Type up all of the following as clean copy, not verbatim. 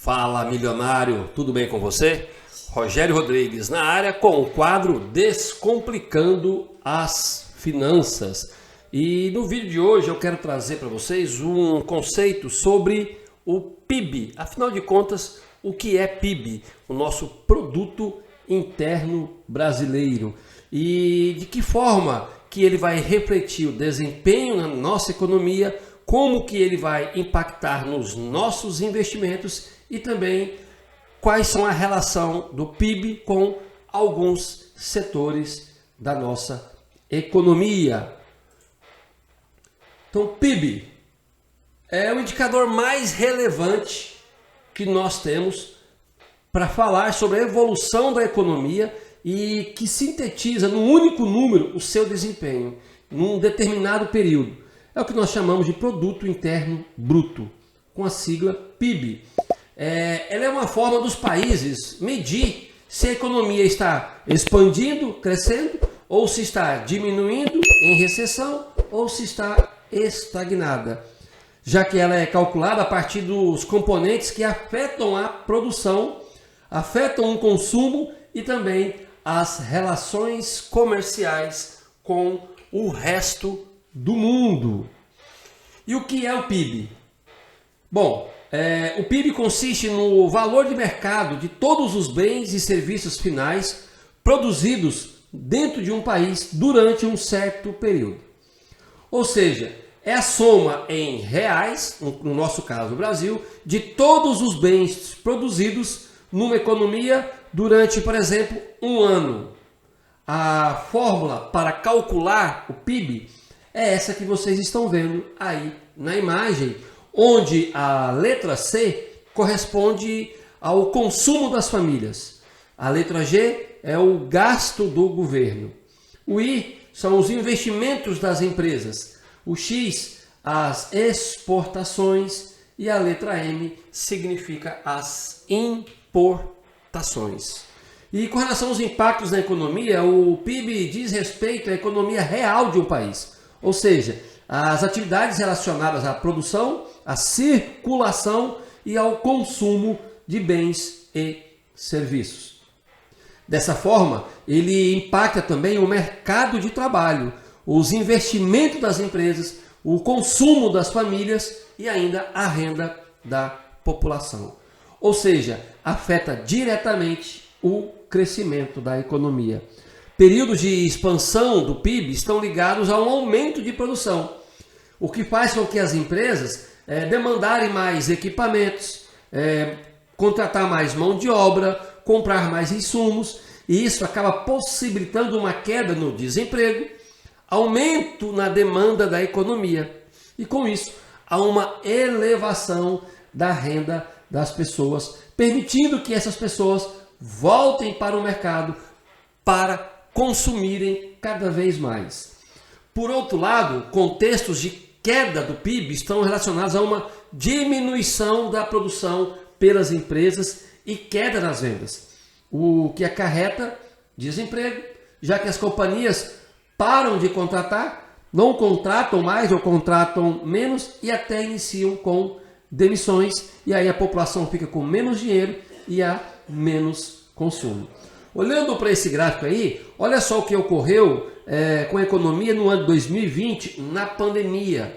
Fala, milionário, tudo bem com você? Rogério Rodrigues na área com o quadro Descomplicando as Finanças. E no vídeo de hoje eu quero trazer para vocês um conceito sobre o PIB. Afinal de contas, o que é PIB? O nosso Produto Interno Brasileiro. E de que forma que ele vai refletir o desempenho na nossa economia, como que ele vai impactar nos nossos investimentos e também quais são a relação do PIB com alguns setores da nossa economia. Então, PIB é o indicador mais relevante que nós temos para falar sobre a evolução da economia e que sintetiza num único número o seu desempenho num determinado período. É o que nós chamamos de Produto Interno Bruto, com a sigla PIB. Ela é uma forma dos países medir se a economia está expandindo, crescendo, ou se está diminuindo, em recessão, ou se está estagnada, já que ela é calculada a partir dos componentes que afetam a produção, afetam o consumo e também as relações comerciais com o resto do mundo. E o que é o PIB? Bom, o PIB consiste no valor de mercado de todos os bens e serviços finais produzidos dentro de um país durante um certo período. Ou seja, é a soma em reais, no nosso caso o Brasil, de todos os bens produzidos numa economia durante, por exemplo, um ano. A fórmula para calcular o PIB é essa que vocês estão vendo aí na imagem, onde a letra C corresponde ao consumo das famílias. A letra G é o gasto do governo. O I são os investimentos das empresas. O X, as exportações. E a letra M significa as importações. E com relação aos impactos na economia, o PIB diz respeito à economia real de um país. Ou seja, as atividades relacionadas à produção, à circulação e ao consumo de bens e serviços. Dessa forma, ele impacta também o mercado de trabalho, os investimentos das empresas, o consumo das famílias e ainda a renda da população. Ou seja, afeta diretamente o crescimento da economia. Períodos de expansão do PIB estão ligados a um aumento de produção, o que faz com que as empresas demandarem mais equipamentos, contratar mais mão de obra, comprar mais insumos, e isso acaba possibilitando uma queda no desemprego, aumento na demanda da economia, e com isso há uma elevação da renda das pessoas, permitindo que essas pessoas voltem para o mercado para consumirem cada vez mais. Por outro lado, contextos de queda do PIB estão relacionados a uma diminuição da produção pelas empresas e queda nas vendas, o que acarreta desemprego, já que as companhias param de contratar, não contratam mais ou contratam menos e até iniciam com demissões, e aí a população fica com menos dinheiro e há menos consumo. Olhando para esse gráfico aí, olha só o que ocorreu com a economia no ano de 2020, na pandemia.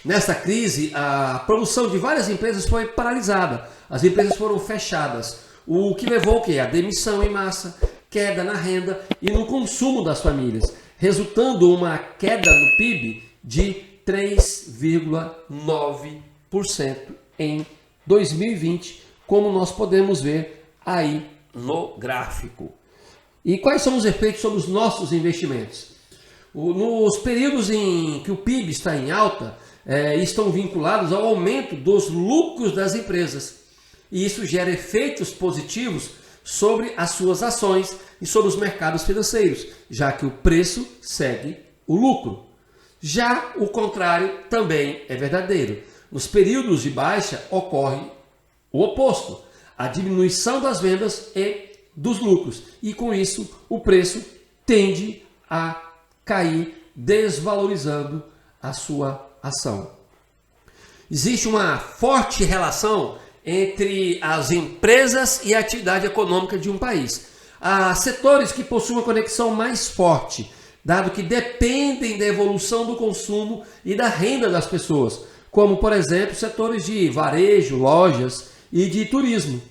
Nessa crise, a produção de várias empresas foi paralisada, as empresas foram fechadas, o que levou o quê? A demissão em massa, queda na renda e no consumo das famílias, resultando uma queda no PIB de 3,9% em 2020, como nós podemos ver aí no gráfico. E quais são os efeitos sobre os nossos investimentos? Nos períodos em que o PIB está em alta, estão vinculados ao aumento dos lucros das empresas. E isso gera efeitos positivos sobre as suas ações e sobre os mercados financeiros, já que o preço segue o lucro. Já o contrário também é verdadeiro. Nos períodos de baixa ocorre o oposto, a diminuição das vendas e dos lucros. E com isso o preço tende a cair, desvalorizando a sua ação. Existe uma forte relação entre as empresas e a atividade econômica de um país. Há setores que possuem uma conexão mais forte, dado que dependem da evolução do consumo e da renda das pessoas, como, por exemplo, setores de varejo, lojas e de turismo.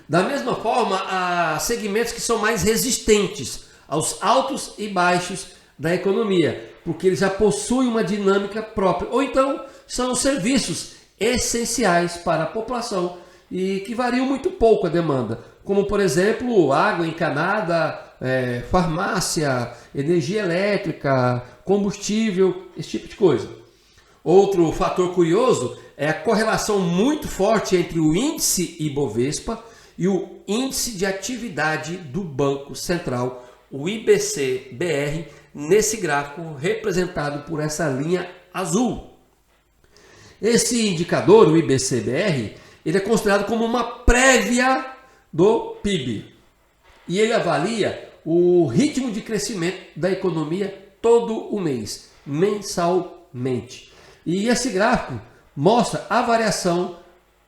Da mesma forma, há segmentos que são mais resistentes aos altos e baixos da economia, porque eles já possuem uma dinâmica própria, ou então são serviços essenciais para a população e que variam muito pouco a demanda, como, por exemplo, água encanada, farmácia, energia elétrica, combustível, esse tipo de coisa. Outro fator curioso é a correlação muito forte entre o índice Ibovespa e o índice de atividade do Banco Central, o IBC-BR, nesse gráfico representado por essa linha azul. Esse indicador, o IBC-BR, ele é considerado como uma prévia do PIB e ele avalia o ritmo de crescimento da economia todo o mês, mensalmente. E esse gráfico mostra a variação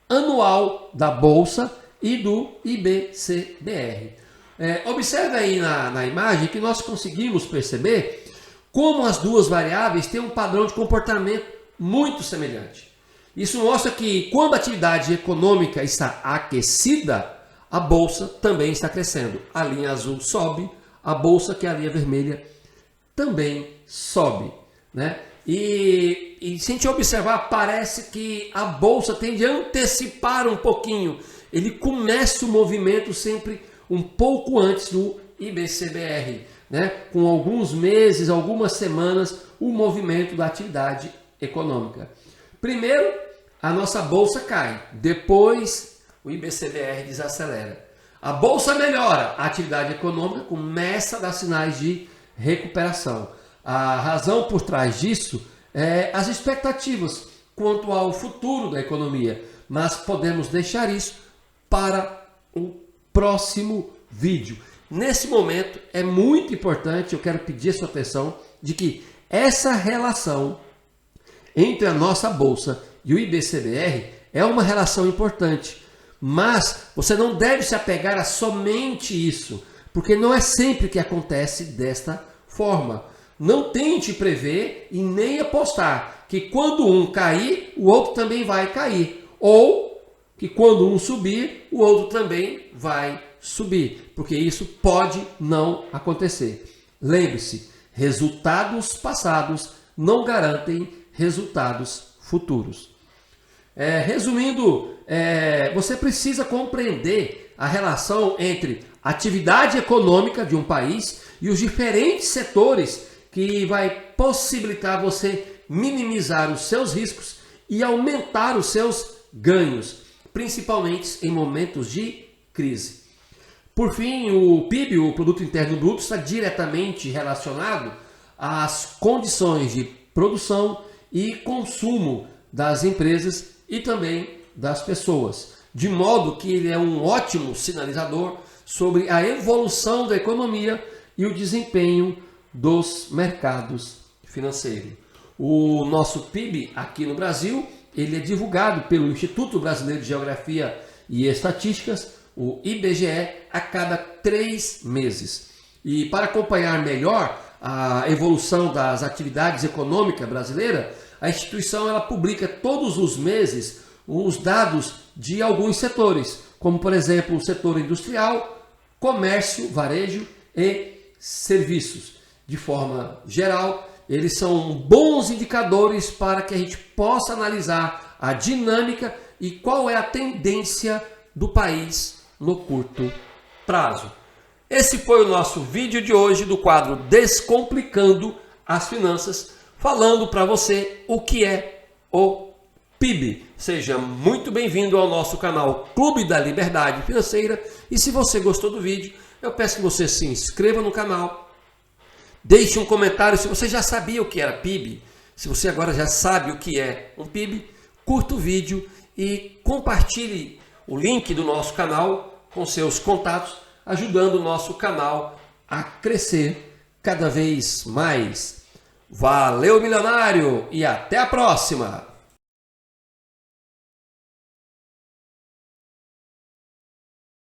anual da Bolsa e do IBC-BR. Observe aí na imagem que nós conseguimos perceber como as duas variáveis têm um padrão de comportamento muito semelhante. Isso mostra que quando a atividade econômica está aquecida, a Bolsa também está crescendo. A linha azul sobe, a Bolsa, que é a linha vermelha, também sobe, né? E se a gente observar, parece que a Bolsa tende a antecipar um pouquinho. Ele começa o movimento sempre um pouco antes do IBC-BR, né? Com alguns meses, algumas semanas, o movimento da atividade econômica. Primeiro, a nossa Bolsa cai, depois o IBC-BR desacelera. A Bolsa melhora, a atividade econômica começa a dar sinais de recuperação. A razão por trás disso é as expectativas quanto ao futuro da economia, mas podemos deixar isso para o próximo vídeo. Nesse momento é muito importante, eu quero pedir a sua atenção, de que essa relação entre a nossa Bolsa e o IBC-BR é uma relação importante, mas você não deve se apegar a somente isso, porque não é sempre que acontece desta forma. Não tente prever e nem apostar que quando um cair, o outro também vai cair, ou que quando um subir, o outro também vai subir, porque isso pode não acontecer. Lembre-se, resultados passados não garantem resultados futuros. Resumindo, você precisa compreender a relação entre a atividade econômica de um país e os diferentes setores que vai possibilitar você minimizar os seus riscos e aumentar os seus ganhos, principalmente em momentos de crise. Por fim, o PIB, o Produto Interno Bruto, está diretamente relacionado às condições de produção e consumo das empresas e também das pessoas, de modo que ele é um ótimo sinalizador sobre a evolução da economia e o desempenho dos mercados financeiros. O nosso PIB aqui no Brasil, ele é divulgado pelo Instituto Brasileiro de Geografia e Estatísticas, o IBGE, a cada 3 meses. E para acompanhar melhor a evolução das atividades econômicas brasileiras, a instituição ela publica todos os meses os dados de alguns setores, como por exemplo o setor industrial, comércio, varejo e serviços. De forma geral, eles são bons indicadores para que a gente possa analisar a dinâmica e qual é a tendência do país no curto prazo. Esse foi o nosso vídeo de hoje do quadro Descomplicando as Finanças, falando para você o que é o PIB. Seja muito bem-vindo ao nosso canal Clube da Liberdade Financeira e se você gostou do vídeo, eu peço que você se inscreva no canal, deixe um comentário se você já sabia o que era PIB, se você agora já sabe o que é um PIB, curta o vídeo e compartilhe o link do nosso canal com seus contatos, ajudando o nosso canal a crescer cada vez mais. Valeu, milionário, e até a próxima!